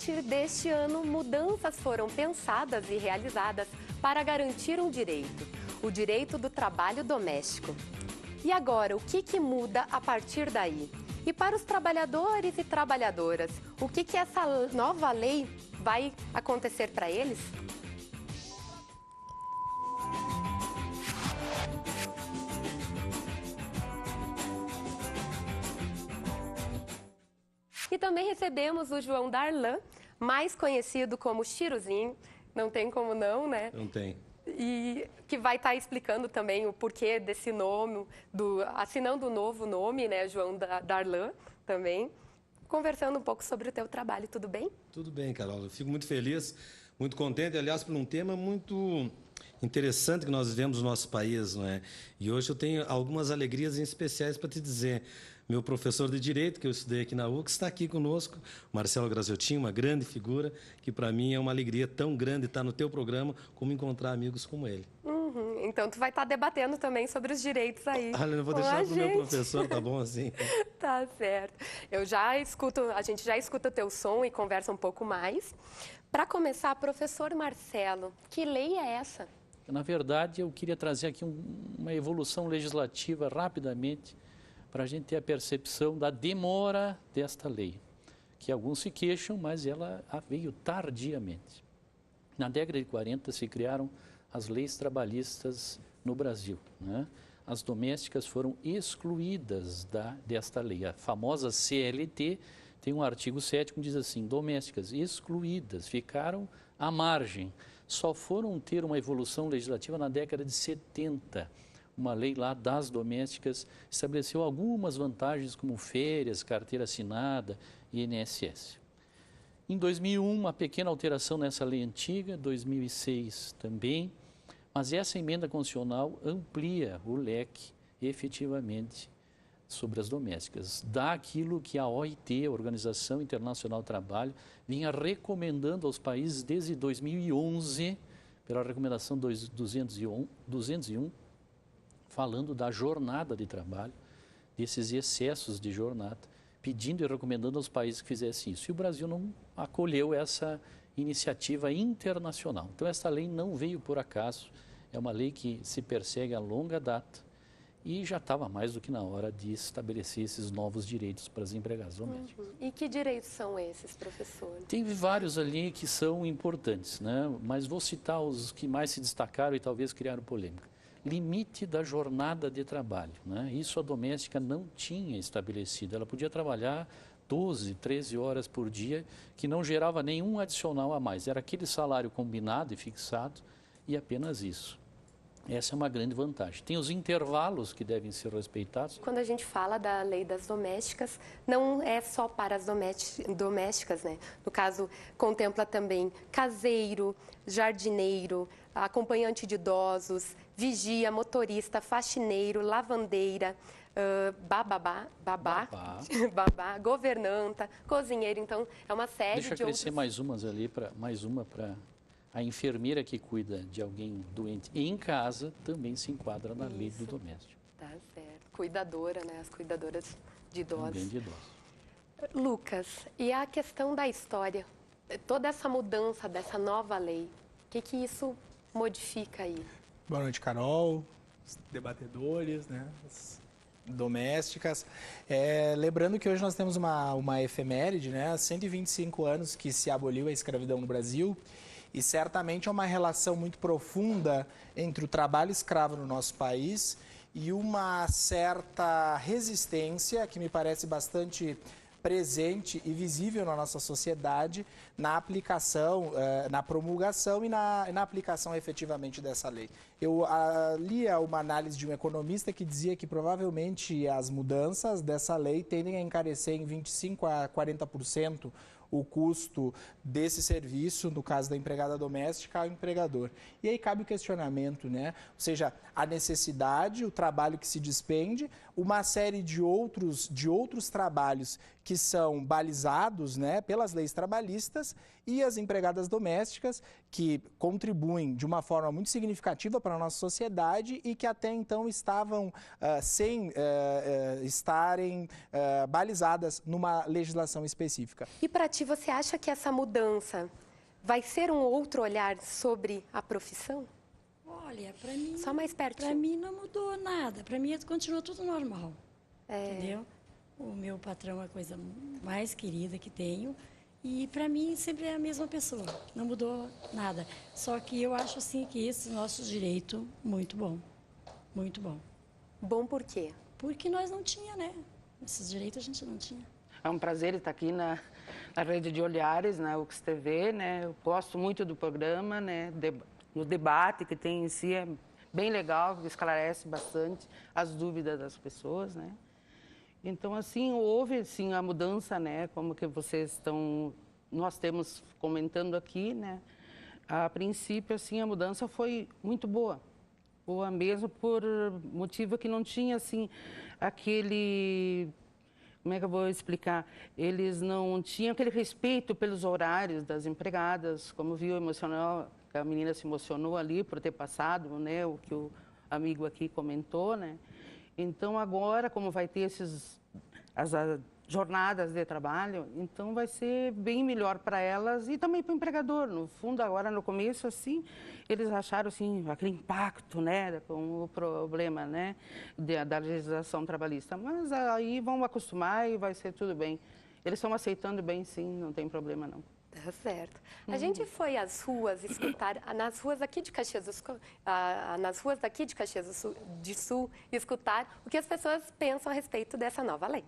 partir deste ano, mudanças foram pensadas e realizadas para garantir um direito, o direito do trabalho doméstico. E agora, o que muda a partir daí? E para os trabalhadores e trabalhadoras, o que essa nova lei vai acontecer para eles? E também recebemos o João Darlan, mais conhecido como Chiruzinho, não tem como não, né? Não tem. E que vai estar explicando também o porquê desse nome, assinando o novo nome, né, João Darlan, também, conversando um pouco sobre o teu trabalho, tudo bem? Tudo bem, Carol. Eu fico muito feliz, muito contente, aliás, por um tema muito interessante que nós vivemos no nosso país, não é? E hoje eu tenho algumas alegrias especiais para te dizer. Meu professor de Direito, que eu estudei aqui na UC, está aqui conosco, Marcelo Graziotin, uma grande figura, que para mim é uma alegria tão grande estar no teu programa, como encontrar amigos como ele. Então, tu vai estar debatendo também sobre os direitos aí. Ah, eu vou deixar para o meu professor, tá bom assim? Tá certo. A gente já escuta o teu som e conversa um pouco mais. Para começar, professor Marcelo, que lei é essa? Na verdade, eu queria trazer aqui uma evolução legislativa rapidamente, para a gente ter a percepção da demora desta lei, que alguns se queixam, mas ela veio tardiamente. Na década de 40 se criaram as leis trabalhistas no Brasil, né? As domésticas foram excluídas desta lei. A famosa CLT tem um artigo 7º que diz assim, domésticas excluídas, ficaram à margem. Só foram ter uma evolução legislativa na década de 70. Uma lei lá das domésticas estabeleceu algumas vantagens como férias, carteira assinada e INSS. Em 2001, uma pequena alteração nessa lei antiga, 2006 também, mas essa emenda constitucional amplia o leque efetivamente sobre as domésticas. Dá aquilo que a OIT, a Organização Internacional do Trabalho, vinha recomendando aos países desde 2011, pela recomendação 201, falando da jornada de trabalho, desses excessos de jornada, pedindo e recomendando aos países que fizessem isso. E o Brasil não acolheu essa iniciativa internacional. Então, essa lei não veio por acaso, é uma lei que se persegue a longa data e já estava mais do que na hora de estabelecer esses novos direitos para as empregadas domésticas. E que direitos são esses, professor? Tem vários ali que são importantes, né? Mas vou citar os que mais se destacaram e talvez criaram polêmica. Limite da jornada de trabalho, né? Isso a doméstica não tinha estabelecido. Ela podia trabalhar 12, 13 horas por dia, que não gerava nenhum adicional a mais. Era aquele salário combinado e fixado e apenas isso. Essa é uma grande vantagem. Tem os intervalos que devem ser respeitados. Quando a gente fala da lei das domésticas, não é só para as domésticas, né? No caso, contempla também caseiro, jardineiro, acompanhante de idosos, vigia, motorista, faxineiro, lavandeira, babá, governanta, cozinheiro. Então, é uma série de outros... Deixa crescer mais uma para... A enfermeira que cuida de alguém doente em casa também se enquadra na lei do doméstico. Tá certo. Cuidadora, né? As cuidadoras de idosos. Também de idosos. Lucas, e a questão da história? Toda essa mudança dessa nova lei, o que isso modifica aí? Boa noite, Carol, os debatedores, né? As domésticas. Lembrando que hoje nós temos uma efeméride, né? 125 anos que se aboliu a escravidão no Brasil. E certamente é uma relação muito profunda entre o trabalho escravo no nosso país e uma certa resistência, que me parece bastante presente e visível na nossa sociedade, na aplicação, na promulgação e na aplicação efetivamente dessa lei. Eu lia uma análise de um economista que dizia que provavelmente as mudanças dessa lei tendem a encarecer em 25% a 40% o custo desse serviço, no caso da empregada doméstica, ao empregador. E aí cabe o questionamento, né? Ou seja, a necessidade, o trabalho que se despende, uma série de outros trabalhos que são balizados, né, pelas leis trabalhistas, e as empregadas domésticas, que contribuem de uma forma muito significativa para a nossa sociedade e que até então estavam sem estarem balizadas numa legislação específica. E para ti, você acha que essa mudança vai ser um outro olhar sobre a profissão? Olha, para mim... Só mais pertinho. Para mim não mudou nada. Para mim continua tudo normal. Entendeu? O meu patrão é a coisa mais querida que tenho. E para mim sempre é a mesma pessoa. Não mudou nada. Só que eu acho assim que esse nosso direito muito bom. Muito bom. Bom por quê? Porque nós não tinha, né? Esses direitos a gente não tinha. É um prazer estar aqui na Rede de Olhares, na UX TV, né? Eu gosto muito do programa, né? O debate que tem em si é bem legal, esclarece bastante as dúvidas das pessoas, né? Então, assim, houve, assim, a mudança, né? Como que nós temos comentando aqui, né? A princípio, assim, a mudança foi muito boa. Boa mesmo por motivo que não tinha, assim, aquele... Como é que eu vou explicar? Eles não tinham aquele respeito pelos horários das empregadas, como viu emocional, a menina se emocionou ali por ter passado, né, o que o amigo aqui comentou, né? Então agora, como vai ter as jornadas de trabalho, então vai ser bem melhor para elas e também para o empregador. No fundo, agora no começo, assim, eles acharam assim aquele impacto, né, com o problema, né, da legislação trabalhista. Mas aí vão acostumar e vai ser tudo bem. Eles estão aceitando bem, sim, não tem problema não. Tá certo. A gente foi às ruas escutar, nas ruas aqui de Caxias do Sul, escutar o que as pessoas pensam a respeito dessa nova lei.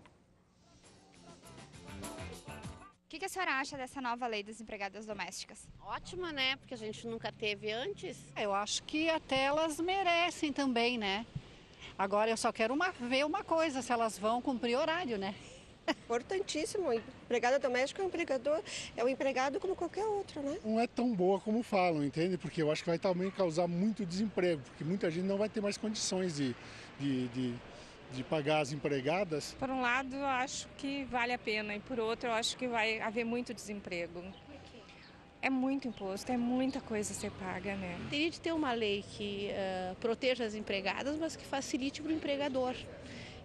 O que a senhora acha dessa nova lei das empregadas domésticas? Ótima, né? Porque a gente nunca teve antes. Eu acho que até elas merecem também, né? Agora eu só quero ver uma coisa, se elas vão cumprir horário, né? Importantíssimo. Empregada doméstica é um empregado como qualquer outro, né? Não é tão boa como falam, entende? Porque eu acho que vai também causar muito desemprego, porque muita gente não vai ter mais condições de pagar as empregadas. Por um lado, eu acho que vale a pena, e por outro, eu acho que vai haver muito desemprego. É muito imposto, é muita coisa a ser paga, né? Teria de ter uma lei que proteja as empregadas, mas que facilite para o empregador.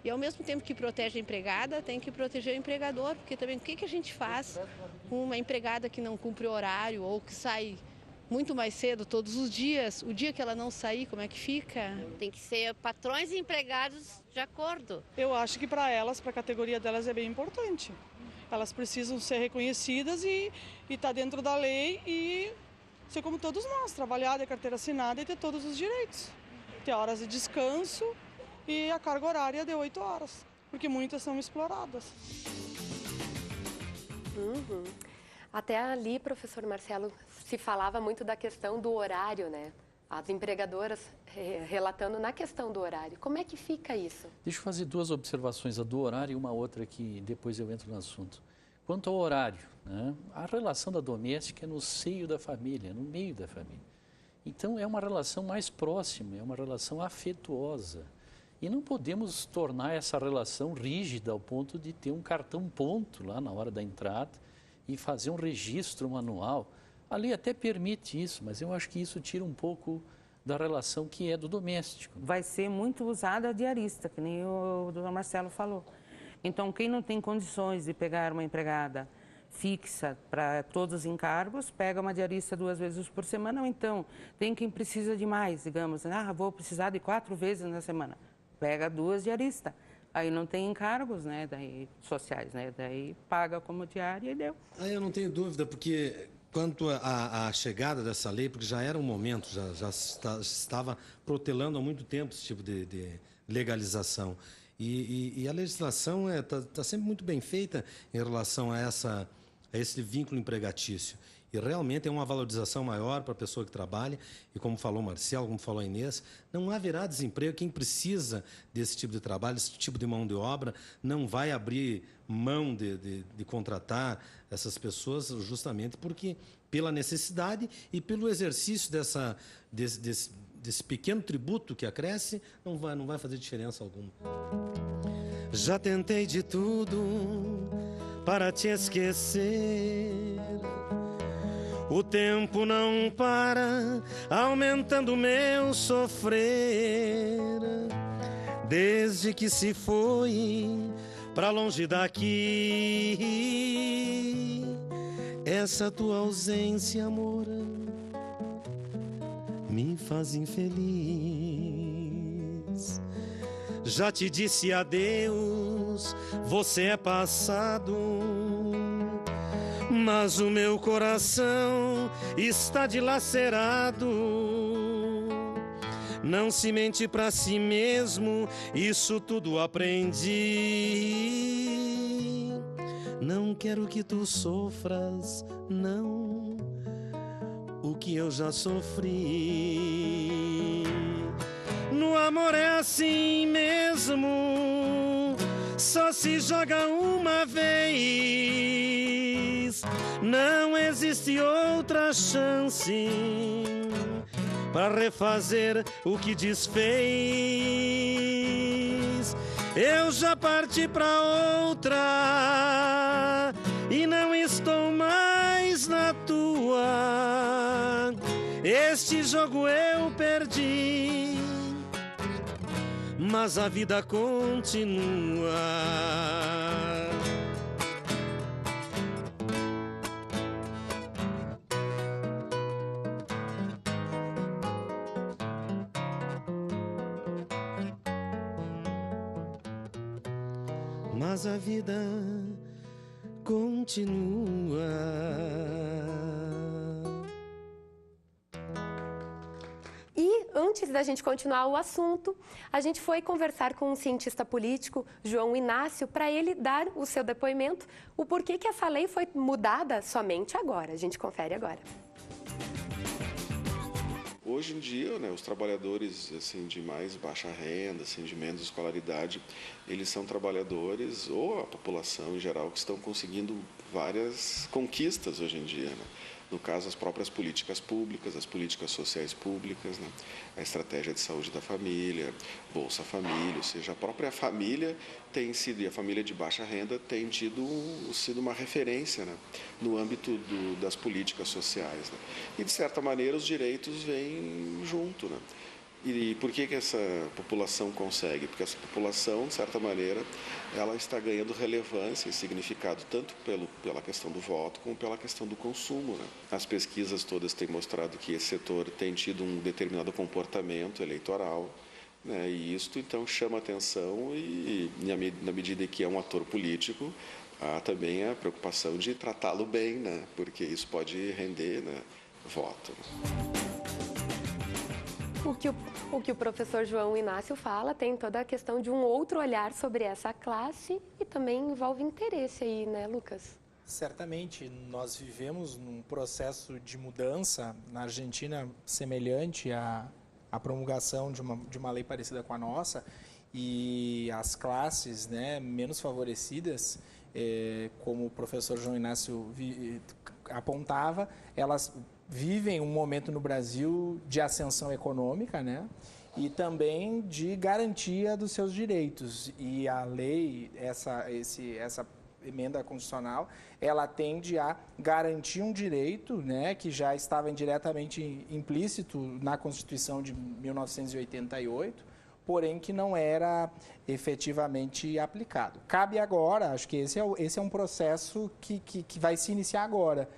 E ao mesmo tempo que protege a empregada, tem que proteger o empregador, porque também o que a gente faz com uma empregada que não cumpre horário ou que sai muito mais cedo todos os dias, o dia que ela não sair, como é que fica? Tem que ser patrões e empregados de acordo. Eu acho que para elas, para a categoria delas é bem importante. Elas precisam ser reconhecidas e estar dentro da lei e ser como todos nós, trabalhar de carteira assinada e ter todos os direitos. Ter horas de descanso e a carga horária de 8 horas, porque muitas são exploradas. Uhum. Até ali, professor Marcelo, se falava muito da questão do horário, né? As empregadoras relatando na questão do horário. Como é que fica isso? Deixa eu fazer duas observações, a do horário e uma outra que depois eu entro no assunto. Quanto ao horário, né? A relação da doméstica é no seio da família, no meio da família. Então, é uma relação mais próxima, é uma relação afetuosa. E não podemos tornar essa relação rígida ao ponto de ter um cartão ponto lá na hora da entrada e fazer um registro manual. A lei até permite isso, mas eu acho que isso tira um pouco da relação que é do doméstico. Vai ser muito usada a diarista, que nem o doutor Marcelo falou. Então, quem não tem condições de pegar uma empregada fixa para todos os encargos, pega uma diarista 2 vezes por semana, ou então tem quem precisa de mais, digamos, vou precisar de 4 vezes na semana. Pega 2 diaristas. Aí não tem encargos, né, daí, sociais, né, daí paga como diária e deu. Aí eu não tenho dúvida, porque quanto à chegada dessa lei, porque já era um momento, já estava protelando há muito tempo esse tipo de legalização. E a legislação está sempre muito bem feita em relação a esse vínculo empregatício. E realmente é uma valorização maior para a pessoa que trabalha. E como falou o Marcelo, como falou a Inês, não haverá desemprego. Quem precisa desse tipo de trabalho, desse tipo de mão de obra, não vai abrir mão de contratar essas pessoas justamente porque pela necessidade e pelo exercício desse pequeno tributo que acresce, não vai fazer diferença alguma. Já tentei de tudo para te esquecer. O tempo não para, aumentando meu sofrer. Desde que se foi pra longe daqui, essa tua ausência, amor, me faz infeliz. Já te disse adeus, você é passado, mas o meu coração está dilacerado. Não se mente pra si mesmo, isso tudo aprendi. Não quero que tu sofras, não, o que eu já sofri. No amor é assim mesmo, só se joga uma vez. Não existe outra chance para refazer o que desfez. Eu já parti pra outra e não estou mais na tua. Este jogo eu perdi, mas a vida continua. Mas a vida continua. E antes da gente continuar o assunto, a gente foi conversar com um cientista político, João Inácio, para ele dar o seu depoimento, o porquê que essa lei foi mudada somente agora. A gente confere agora. Hoje em dia, né, os trabalhadores assim, de mais baixa renda, assim, de menos escolaridade, eles são trabalhadores, ou a população em geral, que estão conseguindo várias conquistas hoje em dia, né? No caso, as próprias políticas públicas, as políticas sociais públicas, né? A estratégia de saúde da família, Bolsa Família, ou seja, a própria família tem sido, e a família de baixa renda tem sido uma referência, né? No âmbito das políticas sociais, né? E, de certa maneira, os direitos vêm junto, né? E por que essa população consegue? Porque essa população, de certa maneira, ela está ganhando relevância e significado tanto pela questão do voto como pela questão do consumo, né? As pesquisas todas têm mostrado que esse setor tem tido um determinado comportamento eleitoral, né? E isto, então, chama atenção e, na medida em que é um ator político, há também a preocupação de tratá-lo bem, né? Porque isso pode render, né, voto. O que o professor João Inácio fala tem toda a questão de um outro olhar sobre essa classe e também envolve interesse aí, né, Lucas? Certamente, nós vivemos num processo de mudança na Argentina semelhante à promulgação de uma lei parecida com a nossa, e as classes, né, menos favorecidas, como o professor João Inácio apontava, elas vivem um momento no Brasil de ascensão econômica, né? E também de garantia dos seus direitos. E a lei, essa emenda constitucional, ela tende a garantir um direito, né, que já estava indiretamente implícito na Constituição de 1988, porém que não era efetivamente aplicado. Cabe agora, acho que esse é um processo que vai se iniciar agora,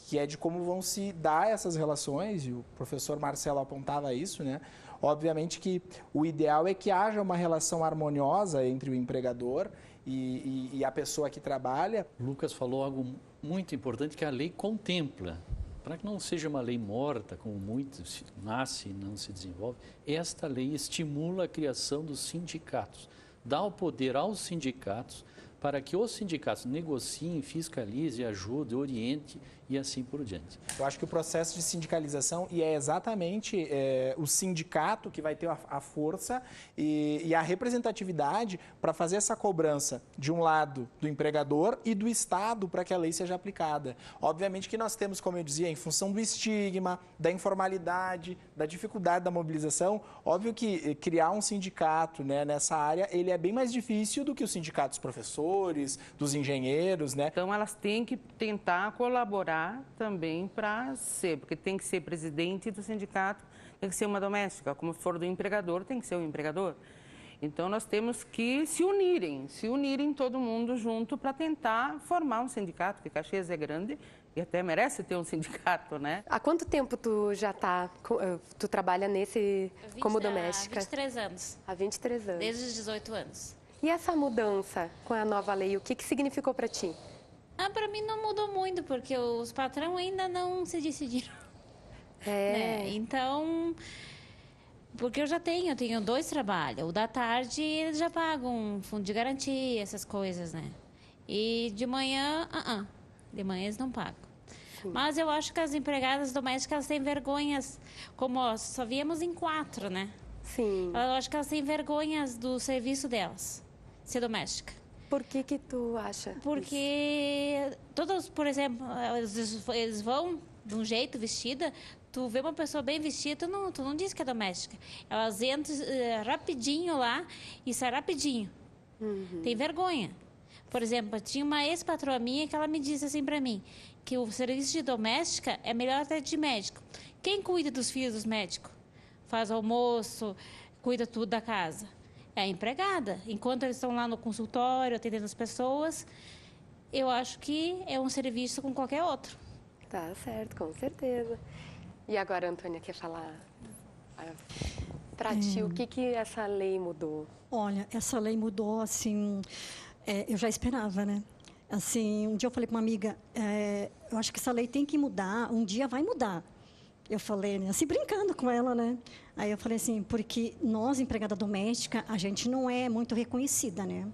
que é de como vão se dar essas relações, e o professor Marcelo apontava isso, né? Obviamente que o ideal é que haja uma relação harmoniosa entre o empregador e a pessoa que trabalha. O Lucas falou algo muito importante que a lei contempla. Para que não seja uma lei morta, como muitos nasce e não se desenvolve, esta lei estimula a criação dos sindicatos, dá o poder aos sindicatos para que os sindicatos negociem, fiscalizem, ajudem, orientem e assim por diante. Eu acho que o processo de sindicalização, e é exatamente o sindicato que vai ter a força e a representatividade para fazer essa cobrança, de um lado, do empregador e do Estado para que a lei seja aplicada. Obviamente que nós temos, como eu dizia, em função do estigma, da informalidade, da dificuldade da mobilização, óbvio que criar um sindicato, né, nessa área, ele é bem mais difícil do que o sindicato dos professores, dos engenheiros, né? Então, elas têm que tentar colaborar também para ser, porque tem que ser presidente do sindicato, tem que ser uma doméstica, como for do empregador, tem que ser o empregador. Então, nós temos que se unirem todo mundo junto para tentar formar um sindicato, porque Caxias é grande e até merece ter um sindicato, né? Há quanto tempo tu tu trabalha como doméstica? Há 23 anos. Há 23 anos. Desde os 18 anos. E essa mudança com a nova lei, o que significou para ti? Para mim não mudou muito, porque os patrões ainda não se decidiram. Né? Então, porque eu tenho 2 trabalhos. O da tarde, eles já pagam um fundo de garantia, essas coisas, né? E de manhã, de manhã eles não pagam. Sim. Mas eu acho que as empregadas domésticas, elas têm vergonhas, como só viemos em 4, né? Sim. Eu acho que elas têm vergonhas do serviço delas, ser doméstica. Por que tu acha? Porque todos, por exemplo, eles vão de um jeito vestida, tu vê uma pessoa bem vestida, tu não diz que é doméstica. Elas entram rapidinho lá e saem rapidinho. Uhum. Tem vergonha. Por exemplo, tinha uma ex-patroa minha que ela me disse assim para mim, que o serviço de doméstica é melhor até de médico. Quem cuida dos filhos dos médicos? Faz almoço, cuida tudo da casa. É a empregada. Enquanto eles estão lá no consultório, atendendo as pessoas, eu acho que é um serviço como qualquer outro. Tá certo, com certeza. E agora a Antônia quer falar para ti, o que essa lei mudou? Olha, essa lei mudou, assim, eu já esperava, né? Assim, um dia eu falei para uma amiga, eu acho que essa lei tem que mudar, um dia vai mudar. Eu falei, né, assim, brincando com ela, né? Aí eu falei assim, porque nós, empregada doméstica, a gente não é muito reconhecida, né?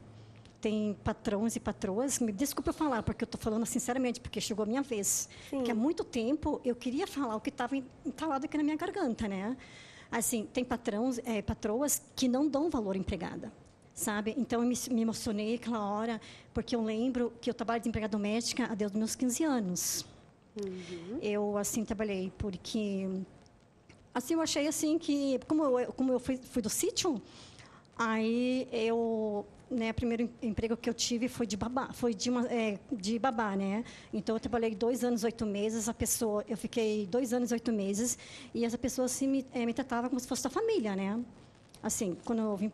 Tem patrões e patroas, me desculpa eu falar, porque eu estou falando sinceramente, porque chegou a minha vez. Sim. Que há muito tempo eu queria falar o que estava entalado aqui na minha garganta, né? Assim, tem patroas que não dão valor à empregada, sabe? Então, eu me emocionei aquela hora, porque eu lembro que eu trabalho de empregada doméstica desde os meus 15 anos. Uhum. Eu, assim, trabalhei porque... Assim, eu achei, assim, que... Como eu fui do sítio, aí eu... Né, o primeiro emprego que eu tive foi de babá, de babá, né? Então, eu trabalhei 2 anos, 8 meses, eu fiquei 2 anos, 8 meses, e essa pessoa, assim, me tratava como se fosse da família, né? Assim, quando eu vim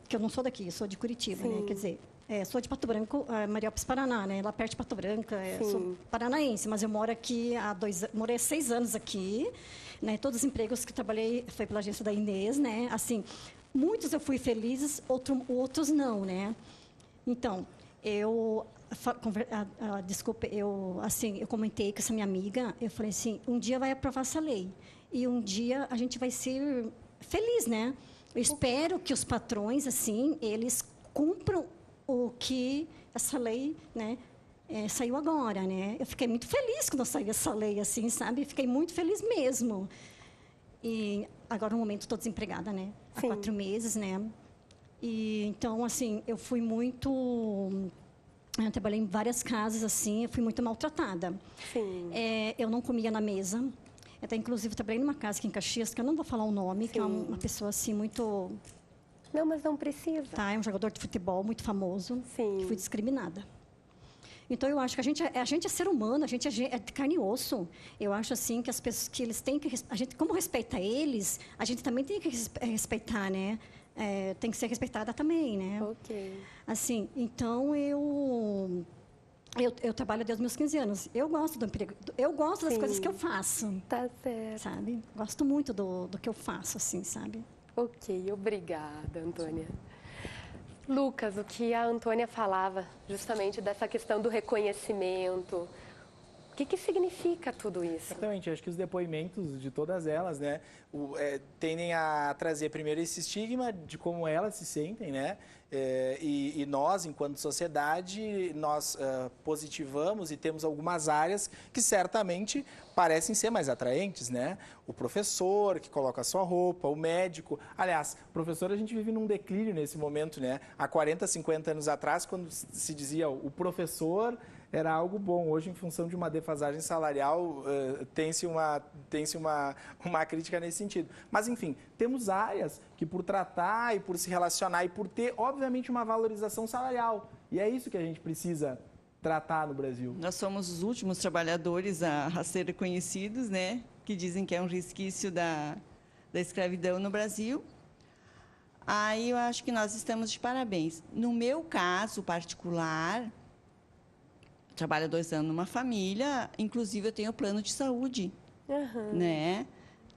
que eu não sou daqui, eu sou de Curitiba, né? Quer dizer, sou de Pato Branco, Mariópolis, Paraná, né? Lá perto de Pato Branco, sou paranaense, mas eu moro aqui morei 6 anos aqui, né? Todos os empregos que eu trabalhei foi pela agência da Inês, né? Assim, muitos eu fui felizes, outros não, né? Então, desculpa, eu comentei com essa minha amiga, eu falei assim, um dia vai aprovar essa lei e um dia a gente vai ser feliz, né? Eu espero que os patrões, assim, eles cumpram o que essa lei, né, saiu agora, né? Eu fiquei muito feliz quando saiu essa lei, assim, sabe? Fiquei muito feliz mesmo. E agora, no momento, estou desempregada, né? Há 4 meses, né? E, então, assim, eu fui muito... Eu trabalhei em várias casas, assim, eu fui muito maltratada. Sim. Eu não comia na mesa. Até, inclusive, trabalhei numa casa aqui em Caxias, que eu não vou falar o nome, que é uma pessoa, assim, muito... Não, mas não precisa. Tá, é um jogador de futebol muito famoso. Sim. Que foi discriminada. Então, eu acho que a gente é ser humano, a gente é de carne e osso. Eu acho, assim, que as pessoas, que eles têm que... A gente, como respeita eles, a gente também tem que respeitar, né? Tem que ser respeitada também, né? Ok. Assim, então, eu trabalho desde os meus 15 anos. Eu gosto do emprego. Eu gosto das coisas que eu faço. Tá certo. Sabe? Gosto muito do que eu faço, assim, sabe? Ok, obrigada, Antônia. Lucas, o que a Antônia falava justamente dessa questão do reconhecimento, o que significa tudo isso? Exatamente, acho que os depoimentos de todas elas, né, tendem a trazer primeiro esse estigma de como elas se sentem, né, e nós, enquanto sociedade, nós positivamos e temos algumas áreas que certamente parecem ser mais atraentes, né? O professor que coloca a sua roupa, o médico. Aliás, professor, a gente vive num declínio nesse momento, né? Há 40, 50 anos atrás, quando se dizia o professor era algo bom. Hoje, em função de uma defasagem salarial, tem-se uma crítica nesse sentido. Mas, enfim, temos áreas que, por tratar e por se relacionar e por ter, obviamente, uma valorização salarial. E é isso que a gente precisa tratar no Brasil. Nós somos os últimos trabalhadores a ser reconhecidos, né? Que dizem que é um resquício da escravidão no Brasil. Aí eu acho que nós estamos de parabéns. No meu caso particular, trabalho há 2 anos numa família, inclusive eu tenho plano de saúde, né?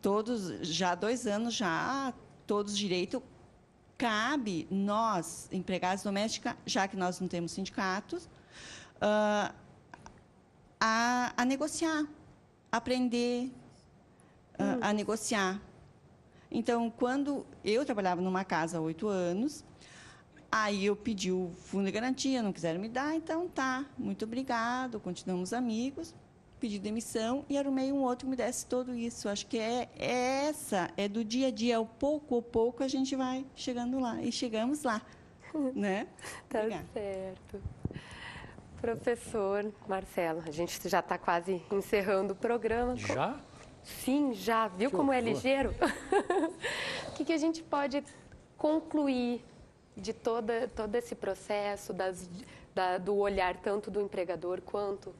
Todos, já há 2 anos já, todos direito, cabe nós, empregados domésticos, já que nós não temos sindicatos, a negociar, aprender a negociar. Então, quando eu trabalhava numa casa há 8 anos, aí eu pedi o fundo de garantia, não quiseram me dar, então tá, muito obrigado, continuamos amigos, pedi demissão e arrumei um outro que me desse tudo isso. Acho que é do dia a dia, ao pouco a gente vai chegando lá, e chegamos lá, né? Tá certo. Professor Marcelo, a gente já está quase encerrando o programa. Já? Sim, já. Viu como é ligeiro? O que a gente pode concluir de todo esse processo, do olhar tanto do empregador quanto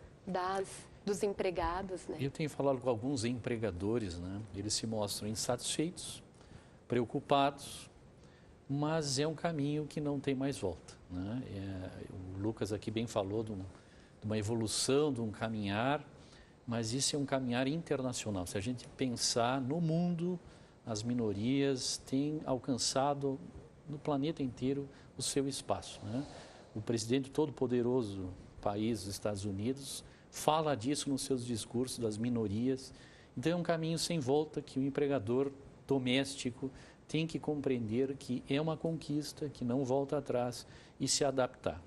dos empregados, né? Eu tenho falado com alguns empregadores, né? Eles se mostram insatisfeitos, preocupados, mas é um caminho que não tem mais volta, né? O Lucas aqui bem falou de uma evolução, de um caminhar, mas isso é um caminhar internacional. Se a gente pensar no mundo, as minorias têm alcançado no planeta inteiro o seu espaço, né? O presidente todo-poderoso país dos Estados Unidos fala disso nos seus discursos das minorias. Então é um caminho sem volta que o empregador doméstico tem que compreender que é uma conquista, que não volta atrás e se adaptar.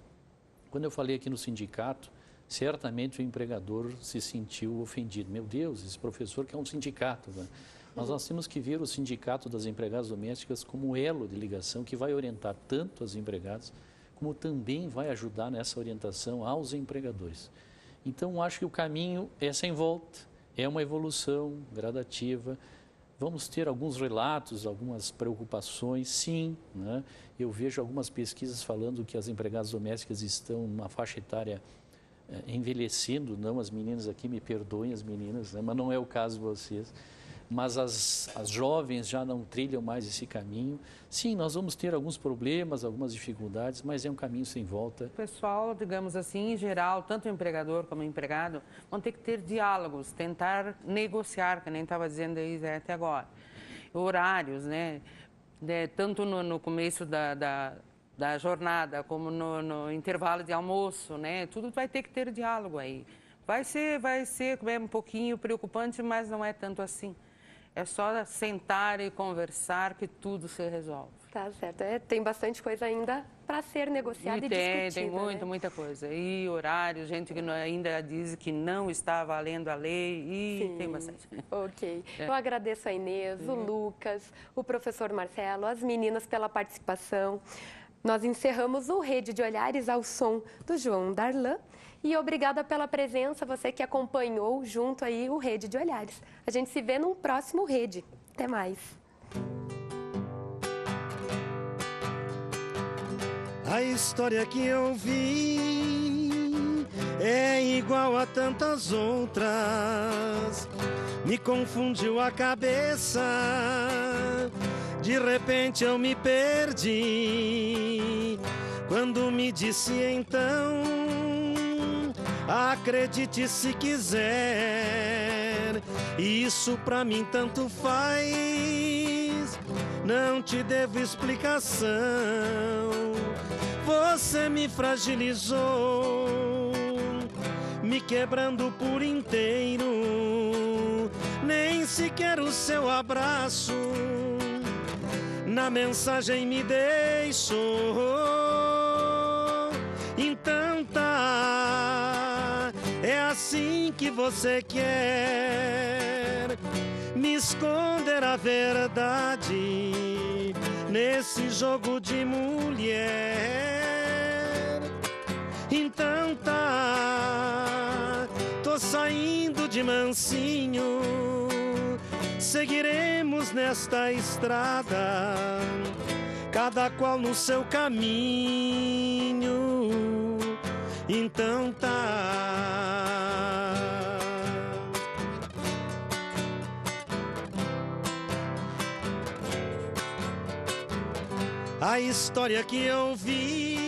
Quando eu falei aqui no sindicato, certamente o empregador se sentiu ofendido. Meu Deus, esse professor quer um sindicato, né? Mas nós temos que ver o sindicato das empregadas domésticas como um elo de ligação que vai orientar tanto as empregadas, como também vai ajudar nessa orientação aos empregadores. Então, acho que o caminho é sem volta, é uma evolução gradativa. Vamos ter alguns relatos, algumas preocupações, sim, né? Eu vejo algumas pesquisas falando que as empregadas domésticas estão numa faixa etária envelhecendo, não as meninas aqui, me perdoem as meninas, né? Mas não é o caso de vocês. Mas as jovens já não trilham mais esse caminho. Sim, nós vamos ter alguns problemas, algumas dificuldades, mas é um caminho sem volta. O pessoal, digamos assim, em geral, tanto o empregador como o empregado, vão ter que ter diálogos, tentar negociar, que nem estava dizendo aí até agora. Horários, né? Tanto no começo da jornada, como no intervalo de almoço, né? Tudo vai ter que ter diálogo aí. Vai ser um pouquinho preocupante, mas não é tanto assim. É só sentar e conversar que tudo se resolve. Tá certo. Tem bastante coisa ainda para ser negociada e discutida. Tem muita coisa. E horário, gente que ainda diz que não está valendo a lei, e tem bastante. Ok. Eu agradeço a Inês, o Lucas, o professor Marcelo, as meninas pela participação. Nós encerramos o Rede de Olhares ao som do João Darlan. E obrigada pela presença, você que acompanhou junto aí o Rede de Olhares. A gente se vê num próximo Rede. Até mais. A história que eu vi é igual a tantas outras. Me confundiu a cabeça, de repente eu me perdi. Quando me disse então, acredite se quiser, isso pra mim tanto faz, não te devo explicação. Você me fragilizou, me quebrando por inteiro. Nem sequer o seu abraço na mensagem me deixou. Então tá, é assim que você quer me esconder a verdade nesse jogo de mulher. Então tá, tô saindo de mansinho, seguiremos nesta estrada, cada qual no seu caminho. Então tá. A história que eu vi